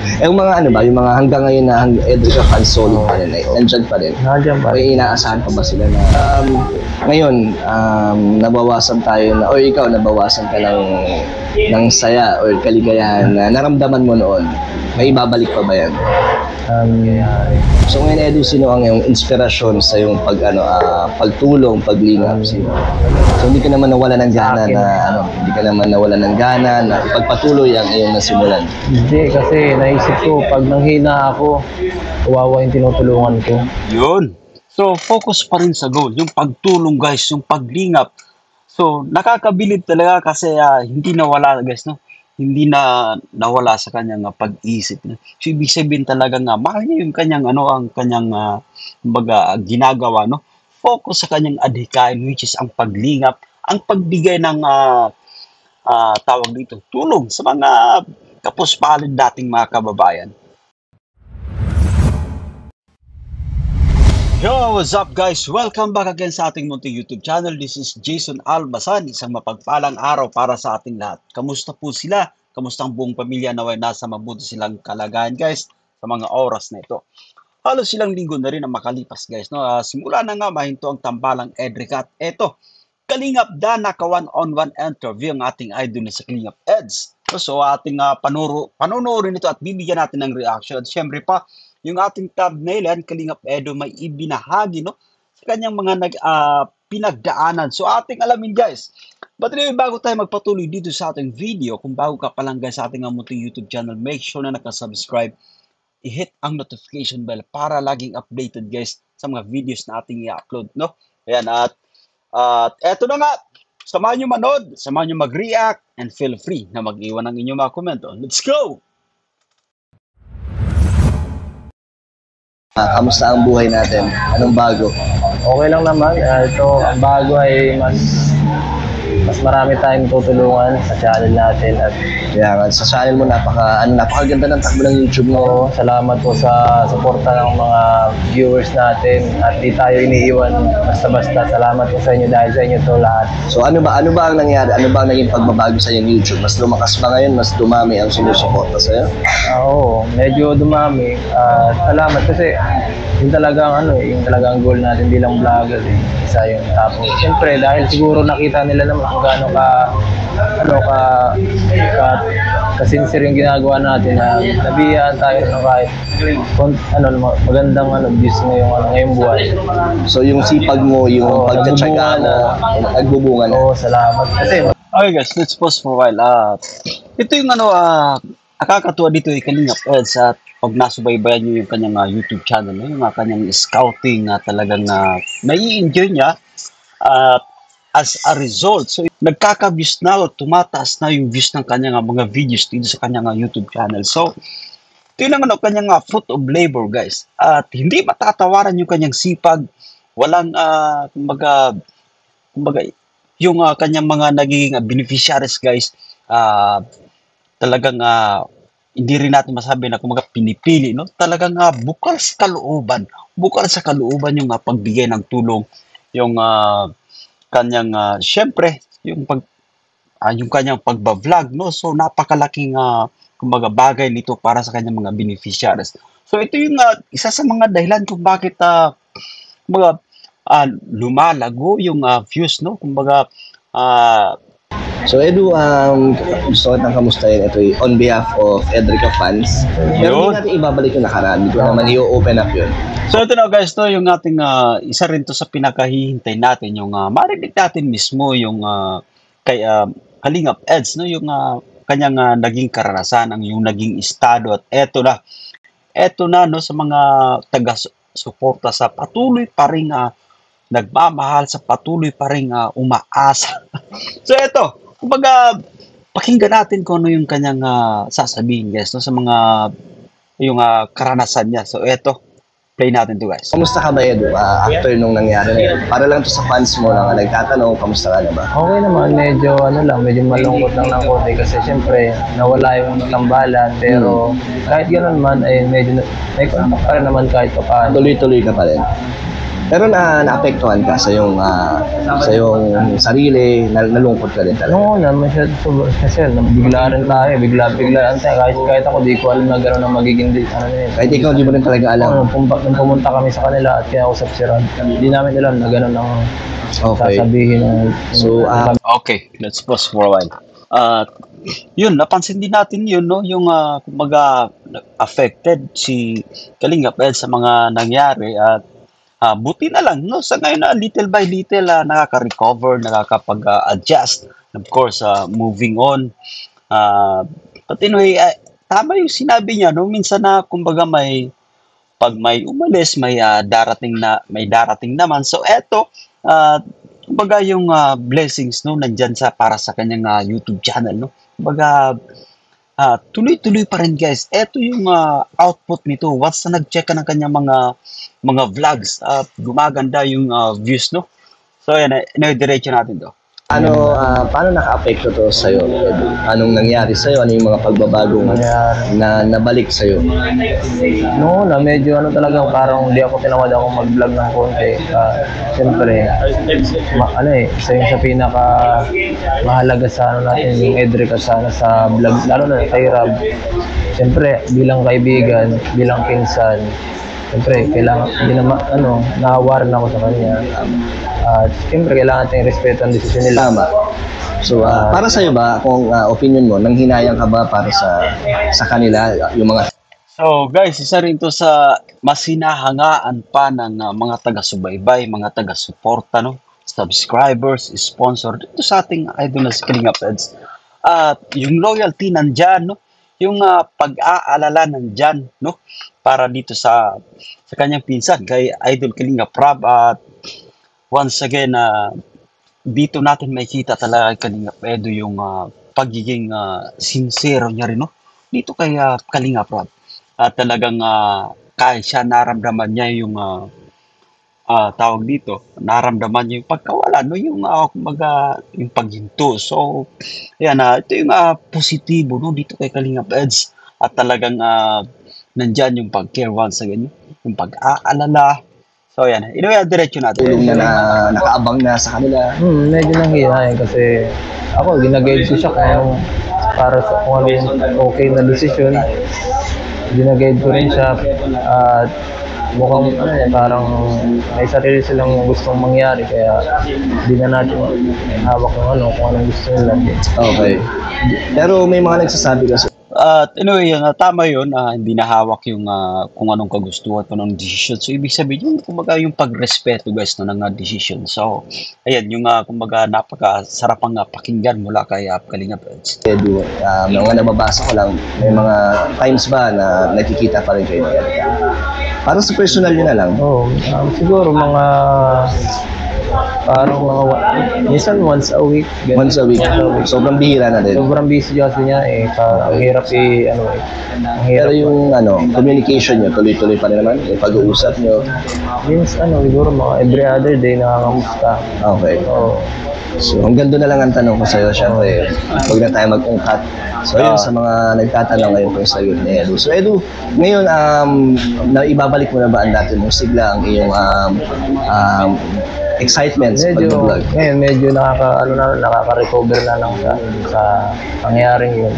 Yung mga ano ba, yung mga hanggang ngayon na Edrica fans solid pa rin, nandyan pa rin. Nandiyan pa. May inaasahan pa ba sila na ngayon, nabawasan tayo na, o ikaw nabawasan ka ng saya or kaligayahan na naramdaman mo noon? May ibabalik pa ba yan? So ngayon, Edu, sino ang iyong inspirasyon sa yung pagtulong, paglingap? Sino? So hindi ka naman nawala ng gana hindi ka naman nawala ng gana na pagpatuloy ang iyong nasimulan? Hindi, kasi naisip ko, pag nanghina ako, kawawa yung tinutulungan ko. Yun. So, focus pa rin sa goal. Yung pagtulong, guys, yung paglingap. So, nakakabilib talaga kasi hindi nawala, guys, no? Hindi na nawala sa kanyang pag-isip. So, ibig sabihin talaga mahal niya yung kanyang, ang kanyang, ginagawa, no? Focus sa kanyang adhikain, which is ang paglingap, ang pagbigay ng, tawag dito, tulong sa mga kapuspalad dating mga kababayan. Yo, what's up guys? Welcome back again sa ating munting YouTube channel. This is Jason Albasan. Isang mapagpalang araw para sa ating lahat. Kamusta po sila? Kamusta ang buong pamilya? Naway nasa mabuti silang kalagayan guys sa mga oras na ito. Halos silang linggo na rin ang makalipas guys. No? Simula na nga mahinto ang tambalang Edrica. Eto, Kalingap Dan, naka one-on-one interview ang ating idol na sa Kalingap Eds. So ating panonoorin ito at bibigyan natin ng reaction. At syempre pa, yung ating thumbnail yan, Kalingap Edo, may ibinahagi sa kanyang mga pinagdaanan. So ating alamin guys. But anyway, bago tayo magpatuloy dito sa ating video, kung bago ka pa lang guys sa ating munting YouTube channel, make sure na nakasubscribe, i-hit ang notification bell para laging updated guys sa mga videos na ating i-upload. No? Ayan, at eto na nga, samahan nyo manood, samahan nyo mag-react, and feel free na mag-iwan ng inyong mga komento. Let's go! Kamusta ang buhay natin? Anong bago? Okay lang naman. Ito, ang bago ay mas marami tayong tutulungan sa channel natin. At Kaya sa channel mo, napakaganda ng takbo ng YouTube mo. salamat po sa suporta ng mga viewers natin. At di tayo iniiwan basta-basta. Salamat po sa inyo dahil sa inyo to lahat. So ano ba ang nangyari? Ano ba ang naging pagbabago sa iyong YouTube? Mas lumakas ba ngayon? Mas dumami ang sumusuporta sa iyo? Oo, medyo dumami. Salamat kasi yung talagang goal natin bilang vlogger, isa yung tapos. Siyempre dahil siguro nakita nila naman kung gaano ka-sincere yung ginagawa natin na nabiyaan tayo ng kahit magandang views ngayong buhay. So yung sipag mo, yung pagtsatsaga mo, nagbubunga na. Oo, salamat. Kasi Okay guys, let's pause for a while. Ito yung nakakatuwa dito yung Kalingap Eds at pag nasubaybayan nyo yung kanyang YouTube channel, yung kanyang scouting na talagang nai-enjoy niya as a result. So nagkaka-views na o tumataas na yung views ng kanyang mga videos dito sa kanyang YouTube channel. So ito yung kanyang fruit of labor guys. At hindi matatawaran yung kanyang sipag. Walang kumbaga yung kanyang mga naging beneficiaries guys, talagang hindi rin natin masabi na kumaga pinipili, no? Talagang bukal sa kalooban yung pagbigay ng tulong, yung kanyang syempre yung kanyang pagba-vlog, no? So napakalaking kumbaga bagay nito para sa kanyang mga beneficiaries. So ito yung isa sa mga dahilan kung bakit kumbaga lumalago yung views, no? Kumbaga So Edu, gusto ko nang kamustahin ito on behalf of Edrica fans. Pero hindi natin ibabalik yung nakaraan. Hindi ko naman i-open up yun. So ito na guys, to yung ating isa rin to sa pinakahihintay natin, yung marinig natin mismo yung kay Kalingap Eds, no? Yung kanyang naging karanasan, yung naging estado. At eto na no, sa mga taga-suporta sa patuloy pa rin nagmamahal, sa patuloy pa rin umaasa. So eto, kumbaga pakinggan natin kung ano yung kanyang sasabihin guys, no, sa mga yung karanasan niya. So eto, play natin to guys. Kamusta ka ba Edu after nung nangyari na yun? Para lang to sa fans mo na nagtatanong, kamusta ka na ba? okay naman, medyo malungkot lang ng konti kasi syempre nawala yung tambalan, pero kahit gano'n man ay medyo may contact pa rin naman kahit pa paano. Tuloy-tuloy ka pa rin. Pero naapektuhan ka sa yung sarili, nalungkot ka din talaga. No, naman siya, kasi bigla rin tayo, biglaan tayo. Kahit ako, di ko alam na gano'n ang magiging ano yun. Kahit ikaw, di mo rin talaga alam. Nung pumunta kami sa kanila at kinausap si Rod, hindi namin alam na gano'n ang Okay. sasabihin. So, Okay, let's pause for a while. Yun, napansin din natin yun, no? Yung kumbaga affected si Kalinga Ed sa mga nangyari at buti na lang, no? Sa ngayon na little by little nakaka-recover, nakakapag-adjust. Of course, moving on. But anyway, tama yung sinabi niya, no? Minsan na kumbaga pag may umalis, may darating naman. So eto, kumbaga yung blessings, no, nandyan para sa kanyang YouTube channel, no. Kumbaga tuloy-tuloy pa rin, guys. Eto yung output nito. Once na nag-check ka ng kanyang mga vlogs, gumaganda yung views, no. So yan, diretso natin to. paano naka-apekto to sa'yo, Edu? Anong nangyari sa'yo? Ano yung mga pagbabagong na nabalik sa'yo? Noon na medyo talaga parang hindi ako tinawad ako mag-vlog ng konti. Siyempre, isa yung sa pinaka mahalaga sa natin, yung Edric sana sa vlog, lalo na kay Rob. Siyempre, bilang kaibigan, bilang pinsan, siyempre, kailangan, nahawaran ako sa kanya. At siyempre, kailangan natin respeto ang desisyon nila. Tama. So, para sa'yo ba, kung opinion mo, nanghinayang ka ba para sa kanila, yung mga... So guys, isa rin to sa mas hinahangaan pa ng mga taga-subaybay, mga taga-suporta, no? Subscribers, sponsor, dito sa ating idol na si Kalinga Eds. At yung loyalty nandyan, no? Yung pag-aalala nandyan, no? Para dito sa kanyang pinsan, kay Idol Kalinga Prab. At once again, dito natin makikita talaga kay Kalinga Edo yung pagiging sincero niya rin, no? Dito kay Kalinga Prab. At talagang kahit siya naramdaman niya yung tawag dito, naramdaman niya yung pagkawala, no? Yung kumbaga, yung paghinto. So, yan, ito yung positibo, no? Dito kay Kalinga Eds. At talagang nandyan yung pag-care once again, yung pag-aalala. So, yan. Anyway, diretso natin. tulong na nakaabang na sa kanila? Medyo nanghihinayang kasi ako, ginaguide ko siya para sa kung ano yung okay na decision. Ginaguide ko rin siya at mukhang parang may sarili silang gustong mangyari kaya hindi na natin hawak ng kung anong gusto nila. Okay. Pero may mga nagsasabi kasi, At anyway, tama yun, hindi nahawak yung kung anong kagustuhan, kung anong decision. So, ibig sabihin yun, kumbaga yung pagrespeto, guys, no, ng decision. So, ayan, yung kumbaga napakasarapang pakinggan mula kay Kalinga Eds. Edu, mga nababasa ko lang, may mga times ba na nakikita pa rin kayo? Parang sa personal yun na lang. Siguro parang minsan once a week. Ganun. Once a week. Sobrang bihira na din. Sobrang busy kasi niya ang hirap ang Pero hirap. yung communication nyo, tuloy-tuloy pa rin naman. Yung pag-uusap nyo. Means siguro mga every other day nakakamusta. Okay. So, hanggang doon na lang ang tanong ko sa'yo. Siyempre, huwag na tayo mag-ungkat. So, yun sa mga nagtatanong ngayon kung sagot ni Edu. So, Edu, ngayon, ibabalik mo na ba ang dati mong sigla, ang iyong excitement sa pag-vlog? Ngayon, medyo nakaka-recover na lang sa pangyayaring yun.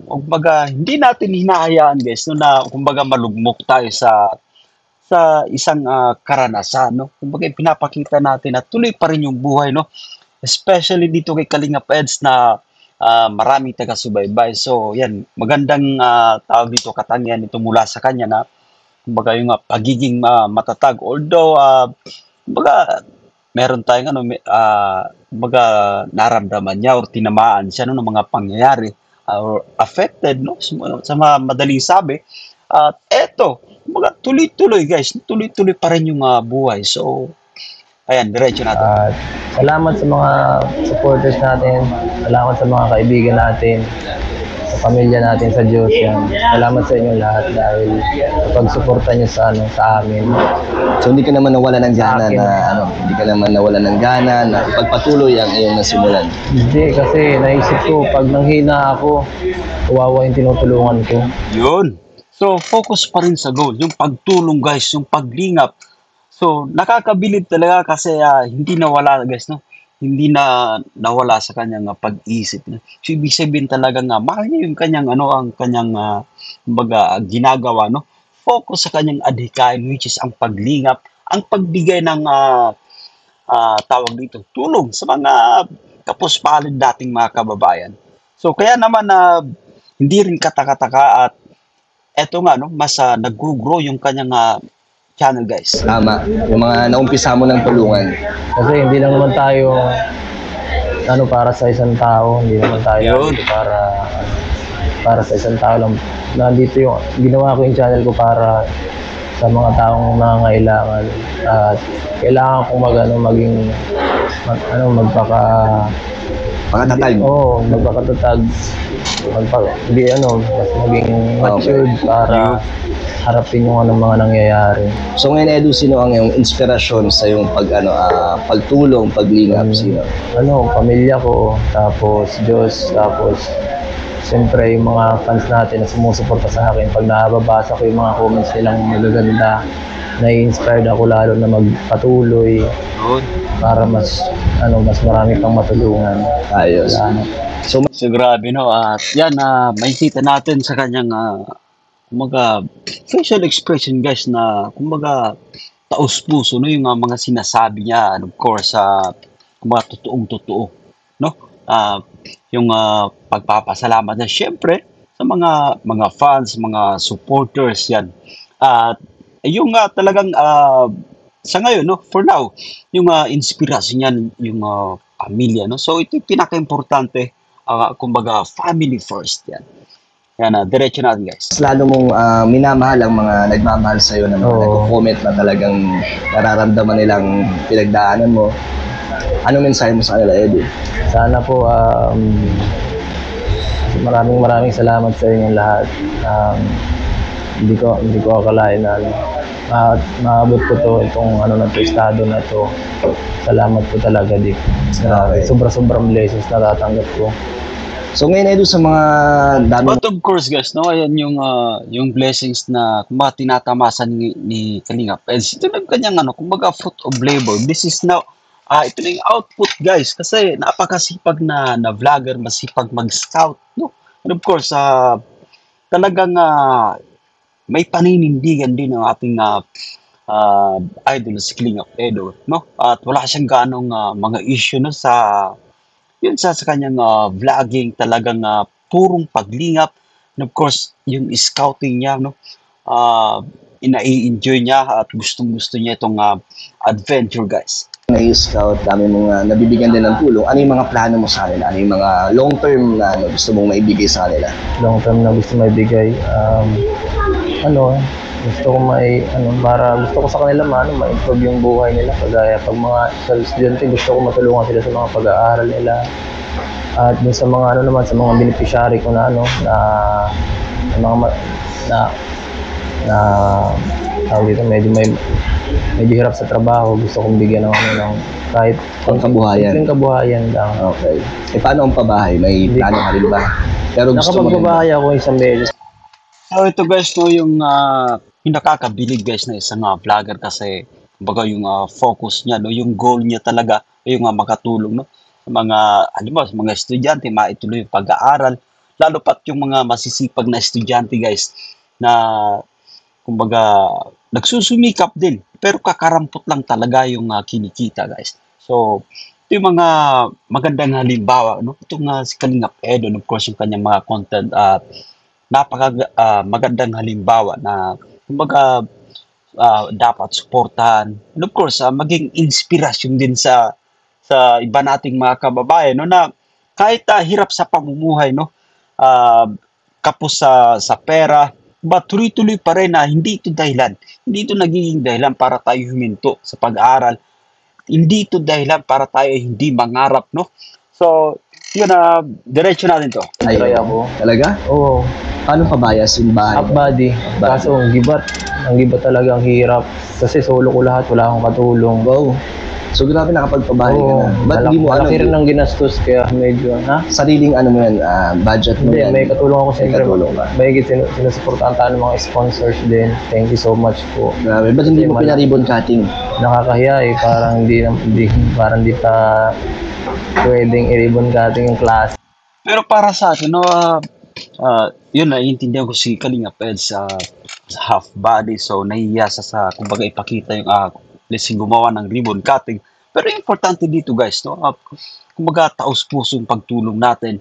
Kumbaga, hindi natin hinahayaan, guys, no, na kumbaga malugmok tayo sa isang karanasan, no? Kumbaga, pinapakita natin na tuloy pa rin yung buhay, no? Especially dito kay Kalinga Eds na maraming taga-subaybay. So, yan, magandang tawag dito, katangian ito mula sa kanya na kumbaga yung pagiging matatag. Although, kumbaga, meron tayong kumbaga naramdaman niya or tinamaan siya ng mga pangyayari or affected, no? Sa madaling sabi. At eto, kumbaga, tuloy-tuloy, guys. Tuloy-tuloy pa rin yung buhay. So, ayan, diretso natin. Salamat sa mga supporters natin. Salamat sa mga kaibigan natin. Sa pamilya natin, sa Diyos. Yan. Salamat sa inyo lahat dahil sa pagsuporta niyo sa amin. So, hindi ka naman nawala ng gana hindi ka naman nawala ng gana na ipagpatuloy ang iyong nasimulan? Hindi, kasi naisip ko, pag nanghina ako, kawawa yung tinutulungan ko. Yun. So, focus pa rin sa goal. Yung pagtulong, guys, yung paglingap So, nakakabilib talaga kasi hindi nawala guys, no? Hindi na nawala sa kanyang pag-isip. No? So, ibig sabihin talaga nga, mahal niya yung kanyang, ang kanyang, kumbaga, ginagawa, no? Focus sa kanyang adhikain, which is ang paglingap, ang pagbigay ng, tawag dito, tulong sa mga kapuspalad dating mga kababayan. So, kaya naman na hindi rin katakataka at eto nga, no, mas nag-grow yung kanyang channel, guys. Tama. Yung mga naumpisa mo ng tulungan. Kasi hindi lang naman tayo para sa isang tao, hindi naman tayo Yun. nandito para sa isang tao lang. Nandito yung ginawa ko yung channel ko para sa mga taong nangangailangan at kailangan kong Pakatatag. magpakatatag, mas maging matured para harapin yung mga nangyayari. So ngayon, Edu, sino ang iyong inspirasyon sa iyong pagtulong, paglingap? Sino? Pamilya ko, tapos Diyos, tapos siyempre yung mga fans natin na sumusuporta sa akin. Pag nababasa ko yung mga comments nilang magaganda, nai-inspired ako lalo na magpatuloy para mas marami pang matulungan. Ayos. So grabe, no? At yan, makikita natin sa kanyang, kumbaga, facial expression, guys, na, kumbaga, taos-puso, no? Yung mga sinasabi niya, and of course, kumbaga, totoong-totoo, no? Yung pagpapasalamat na, syempre, sa mga fans, mga supporters, yan. At yung talagang, sa ngayon, no? For now, yung inspirasyon niyan, yung pamilya, no? So, ito yung pinaka-importante, kumbaga, family first, yan. Yan, diretso natin, guys. Lalo mong minamahal ang mga nagmamahal sa'yo na mga nagko-comment na talagang nararamdaman nilang pinagdaanan mo. Anong mensahe mo sa kanila, Edu? Sana po, maraming salamat sa inyong lahat. Hindi ko akalain na maabot ko itong estado na to. Salamat po talaga, Dick. Sobrang blessings na tatanggap ko. So ngayon, Edu, sa mga dami... But of course, guys, no, ayan yung blessings na kumbaga tinatamasan ni Kalingap. And ito na yung kanyang kumbaga fruit of labor. This is now, ito na yung output, guys, kasi napakasipag na vlogger, masipag mag-scout, no? And of course, talagang may paninindigan din ang ating idol si Kalingap Edu, no? At wala siyang ganong mga issue, no, sa kanyang vlogging, talagang purong paglingap. And of course, yung scouting niya, no, ina-enjoy niya at gustong-gusto niya itong adventure, guys. Na-scout, dami mong nabibigyan din ng tulong. Ano yung mga plano mo sa kanila? Ano yung mga long-term na gusto mong maibigay sa kanila? Long-term na gusto maibigay, gusto ko sa kanila ma-improve yung buhay nila. Kagaya pag mga estudyante, gusto ko matulungan sila sa mga pag-aaral nila. At dun sa mga sa mga beneficiary ko na tawag dito, medyo hirap sa trabaho, gusto kong bigyan ng kahit Pangkabuhayan. Kabuhayan lang. Okay. Paano ang pabahay? May plano ka rin ba? Pero gusto mo nakapagpabahay ako isang beses. So ito, guys, no, yung nakakabilib, guys, na isang vlogger kasi kumbaga yung focus niya, no, yung goal niya talaga ay yung makatulong, no, sa mga estudyante, maituloy yung pag-aaral, lalo pat yung mga masisipag na estudyante, guys, na kumbaga nagsusumikap din pero kakarampot lang talaga yung kinikita, guys. So ito yung mga magandang halimbawa, no, itong si Kalingap Edu, of course yung kanyang mga content at magandang halimbawa na kumbaga dapat suportahan. And of course, maging inspirasyon din sa iba nating mga kababayan, no, na kahit hirap sa pamumuhay, no, kapos sa pera, tuloy-tuloy pa rin na hindi ito nagiging dahilan para tayo huminto sa pag-aaral. Hindi ito dahilan para tayo hindi mangarap, no. So yun, diretso natin to. Try ako. Talaga? Oo. Paano pabayas yung bahay? Half body. Kaso ang gibat talaga, ang hirap. Kasi solo ko lahat, wala akong katulong. Wow. So grabe nakapagpabahay ka Oo, na. Ba't hindi mo malaki rin ang ginastos kaya medyo, ha? sariling ano mo yan, budget mo Hindi, yan? may katulong ako siyempre. katulong ka. May sinusuportahan tayo ng mga sponsors din. Thank you so much po. Grabe, ba't hindi mo Kasi pinaribon cutting? Nakakahiya eh, parang hindi pa pwedeng i-ribbon cutting yung class. Pero para sa akin, no, yun, naiintindihan ko si Kalinga Ped sa half body. So, nahihiya sa kumbaga, ipakita yung, let's say, gumawa ng ribbon cutting. Pero importante dito, guys, no, kumbaga, taos-pusong pagtulong natin.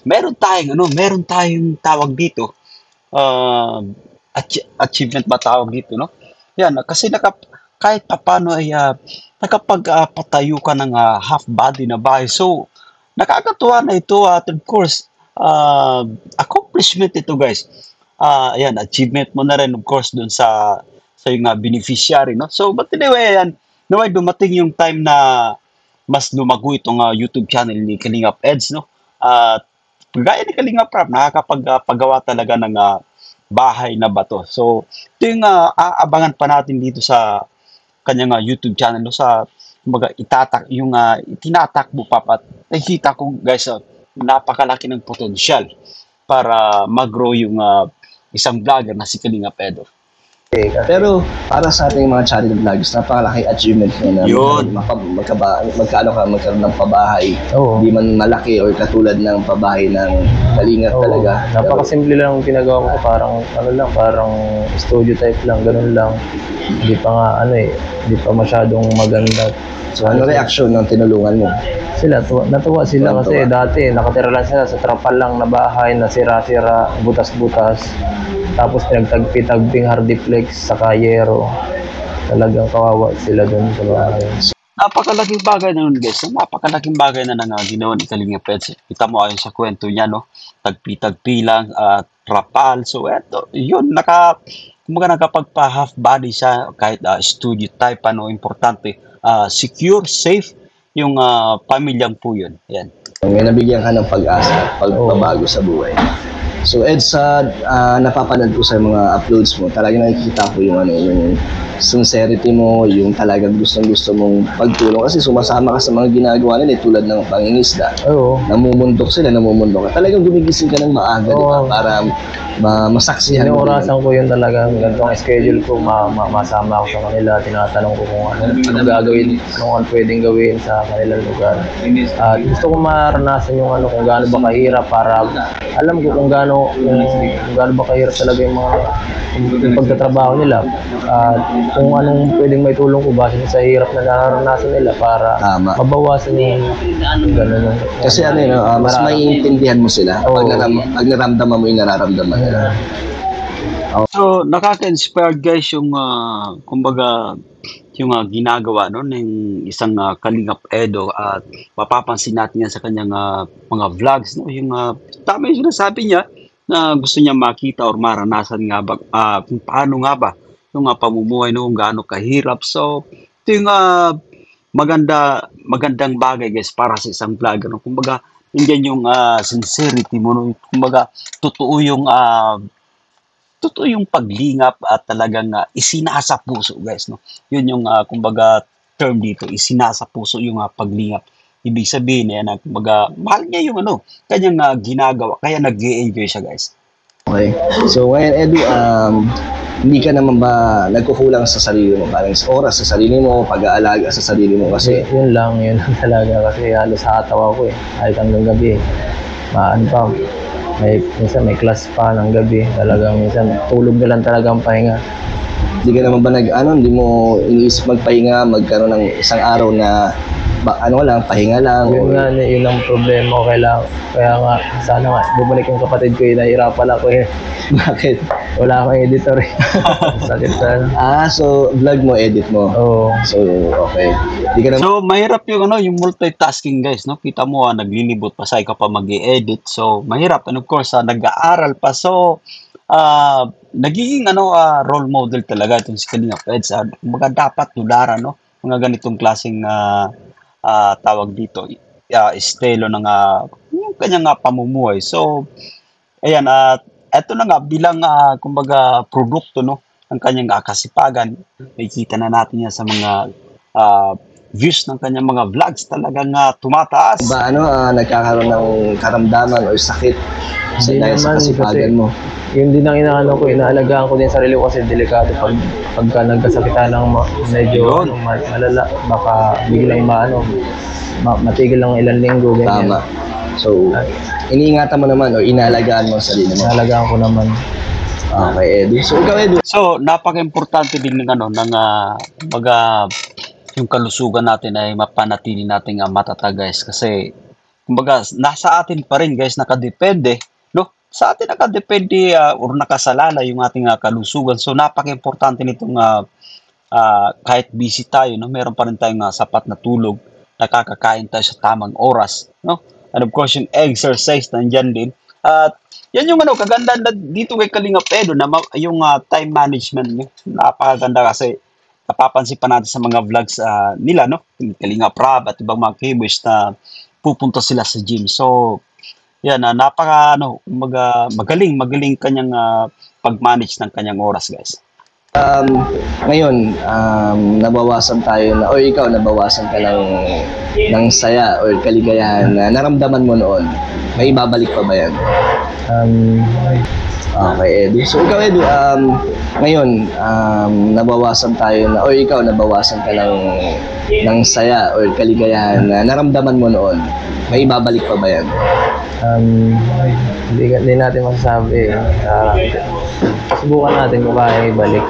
Meron tayong tawag dito, achievement ba tawag dito, no? Yan, kasi kahit papano ay nakapagpatayo ka ng half body na bahay. So, nakakatuwa na ito at of course, accomplishment ito, guys. Ayan, achievement mo na rin of course dun sa yung beneficiary, no? So, but anyway, ayan, naway dumating yung time na mas lumago itong YouTube channel ni Kalingap Eds, no? At gaya ni Kalingap Rap, nakakapagpagawa talaga ng bahay na bato. So, ito yung aabangan pa natin dito sa kanyang YouTube channel, no? Sa kumbaga itinatakbo pa at nakikita ko, guys, napakalaki ng potensyal para mag-grow yung isang vlogger na si Kalinga Pedro. Pero para sa ating mga charity vlogs, napakalaking achievement mo na Yun. magkaroon ng pabahay. Oo. Hindi man malaki or katulad ng pabahay ng Kalingap Oo, talaga. napakasimple lang ang ginagawa ko, parang studio type lang, ganun lang. Hindi pa nga hindi pa masyadong maganda. So ano reaction ng tinulungan mo? Natuwa sila kasi dati nakatira lang sila sa trapal lang na bahay na sira-sira, butas-butas. Tapos pinagtagpi-tagping hardiplex sa kayero. Talagang kawawa sila doon sa bahay. Napakalaking bagay na nun, guys. Napakalaking bagay na ginawa ni Kalinga Peds. Kita mo ayon sa kwento niya, no? Tagpi-tagpi lang, trapal. So, eto, yun, kumbaga nakapagpa-half body siya, kahit studio type, importante, secure, safe, yung pamilyang po yun. Yan. May nabigyan ka ng pag-asa, pagbabago sa buhay. So Ed, sa napapanood ko sa mga uploads mo, talagang nakikita ko yung sincerity mo, yung talagang gustong-gusto mong pagtulong kasi sumasama ka sa mga ginagawa nila tulad ng pangingisda. Oo. Namumundok ka. Talagang gumigising ka ng maaga, di ba? Para masaksihan mo. Inuurasan ko yun talaga. Ganito ang schedule ko, masama ako sa kanila. Tinatanong ko kung ano gagawin, ano pwedeng gawin sa kanilang lugar. At gusto ko maranasan yung kung gaano ba kahirap para alam ko kung gaano ba kahirap talaga yung pagtatrabaho nila. At kung anong pwedeng may tulong ko base sa hirap na nararanasan nila para mabawasan yung gano'n. Kasi mas maiintindihan mo sila pag naramdaman mo yung nararamdaman nila. So, nakaka-inspire, guys, yung kumbaga yung ginagawa ng isang Kalingap Edo at mapapansin natin yan sa kanyang mga vlogs, no? Yung tama yung sinasabi niya na gusto niya makita or maranasan nga ba kung paano nga ba yung pamumuhay kung gaano kahirap. So, ito yung magandang bagay, guys, para sa isang vlogger, no? Kumbaga, hindi yung sincerity mo, no? Kumbaga, totoo yung paglingap at talagang isinasa puso, guys, no? Yun yung kumbaga term dito, isinasa puso yung paglingap. Ibig sabihin na kumbaga mahal niya yung kanyang ginagawa, kaya nag-enjoy siya, guys. Okay. So ngayon, Edu, hindi ka naman ba nagkukulang sa sarili mo? Parang oras sa sarili mo, pag-aalaga sa sarili mo kasi Yun lang talaga kasi halos hataw ako kahit hanggang gabi. Minsan may class pa ng gabi, talagang minsan tulog na lang talaga ang pahinga. Hindi ka naman ba hindi mo iniisip magpahinga, magkaroon ng isang araw na pahinga lang? Yun ang problema ko kaya nga, sana nga, bumalik yung kapatid ko, nahihirapan ako Bakit? Wala akong editor Sakit sana. So vlog mo, edit mo? Oo. So, okay. Di ka naman... So, mahirap yung multitasking, guys, no? Kita mo, naglilibot pa sa ikaw pa mag-i-edit. So, mahirap. And of course, nag-aaral pa. So, nagiging role model talaga itong si Kalinga Peds. Kumbaga dapat tularan, no? Mga ganitong klaseng tawag dito, estilo ng yung kanyang pamumuhay. So, ayan, eto na nga, bilang kumbaga produkto, no, ng kanyang kasipagan, nakikita na natin yan sa mga views ng kanyang mga vlogs talagang tumataas. Ba nagkakaroon ng karamdaman o sakit Hindi dahil sa naman, kasipagan mo? Yun din ang inaano ko, inaalagaan ko din sarili ko kasi delikado pagka nagkasakitan ng medyo Yun. malala, baka biglang matigil lang ilang linggo, ganyan. Tama. So, iniingatan mo naman o inaalagaan mo ang sarili mo. Inaalagaan ko naman. Okay, Edu. So, ikaw, Edu. So, napaka-importante din ng yung kalusugan natin ay mapanatili nating matatag, guys, kasi kumbaga nasa atin pa rin, guys, nakadepende, no? Sa atin nakadepende or nakasalala yung ating kalusugan. So, napaka-importante nitong kahit busy tayo, no, meron pa rin tayong sapat na tulog, nakakakain tayo sa tamang oras, no? And of course, yung exercise nandyan din. At yan yung kaganda dito kay Kalinga Pedro na yung time management niya. Napakaganda kasi napapansin pa natin sa mga vlogs nila, no? Kalinga Prab at ibang mga keyboys na pupunta sila sa gym. So, yan, magaling kanyang pag-manage ng kanyang oras, guys. Ngayon, nabawasan tayo na, o ikaw, nabawasan ka ng saya o kaligayahan na naramdaman mo noon. May ibabalik pa ba yan? Okay, Edu. So, ikaw, Edu, ngayon, nabawasan tayo na, o ikaw, nabawasan ka ng saya o kaligayahan na naramdaman mo noon. May ibabalik pa ba yan? Hindi natin masasabi. Subukan natin kung kaya ibalik.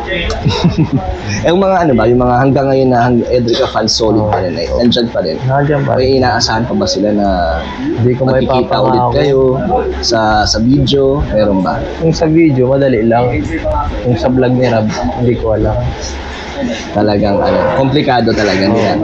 Yung mga yung mga hanggang ngayon na Edrica fans solid pa rin, nandyan pa rin. Nandiyan pa. May inaasahan pa ba sila na Hindi ko may magkikita ulit kayo sa video? Meron ba? Yung sa video, madali lang. Yung sa vlog ni Rab, hindi ko alam. Talagang komplikado talaga nila.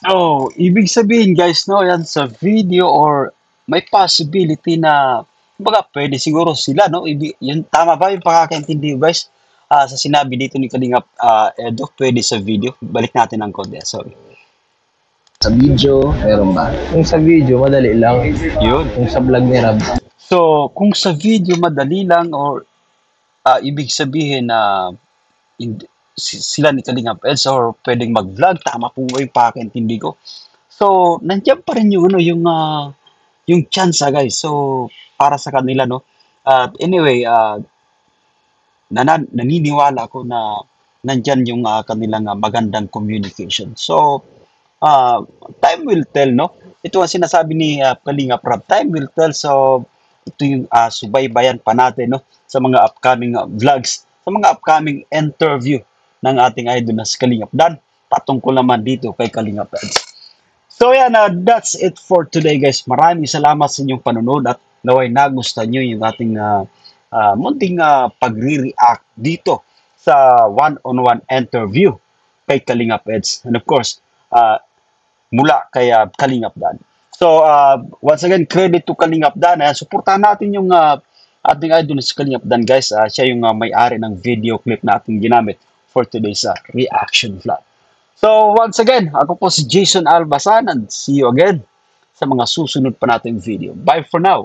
So, ibig sabihin, guys, no, yan sa video or may possibility na kumbaga pwede siguro sila, no? Yun, tama ba yung pakakaintindi, guys? Sa sinabi dito ni Kalingap Edo, pwede sa video. Balik natin ang konti. Sorry. Sa video, meron ba? Yung sa video, madali lang. Yun. Yung sa vlog ni Rab. So, kung sa video madali lang or ibig sabihin na sila ni Kalingap Eds or pwedeng mag-vlog, tama po ba yung pakakaintindi ko? So, nandiyan pa rin yung yung chance, guys. So, para sa kanila, no? Anyway, naniniwala ako na nandyan yung kanilang magandang communication. So, time will tell, no? Ito ang sinasabi ni Kalinga Prab, time will tell. So, ito yung subaybayan pa natin, no? Sa mga upcoming vlogs, sa mga upcoming interview ng ating idol na si Kalingap Dan, patungkol naman dito kay Kalingap Eds. So yan, that's it for today, guys. Maraming salamat sa inyong panonood at naway nagustuhan nyo yung ating munting pagre-react dito sa one-on-one interview kay Kalingap Eds. And of course, mula kay Kalingap Dan. So, once again, credit to Kalingap Dan. Suportahan natin yung ating idol na si Kalingap Dan, guys. Siya yung may-ari ng video clip na ating ginamit for today's reaction vlog. So, once again, ako po si Jason Albasan and see you again sa mga susunod pa nating video. Bye for now!